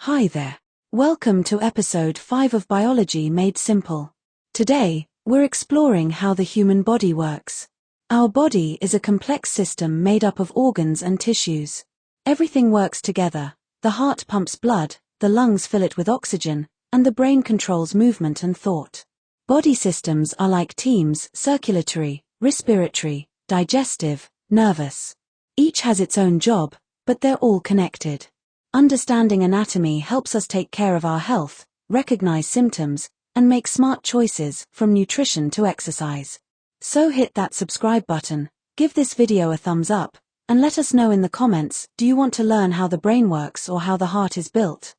Hi there. Welcome to episode 5 of Biology Made Simple. Today, we're exploring how the human body works. Our body is a complex system made up of organs and tissues. Everything works together. The heart pumps blood, the lungs fill it with oxygen, and the brain controls movement and thought. Body systems are like teams: circulatory, respiratory, digestive, nervous. Each has its own job, but they're all connected. Understanding anatomy helps us take care of our health, recognize symptoms, and make smart choices, from nutrition to exercise. So hit that subscribe button, give this video a thumbs up, and let us know in the comments, do you want to learn how the brain works or how the heart is built?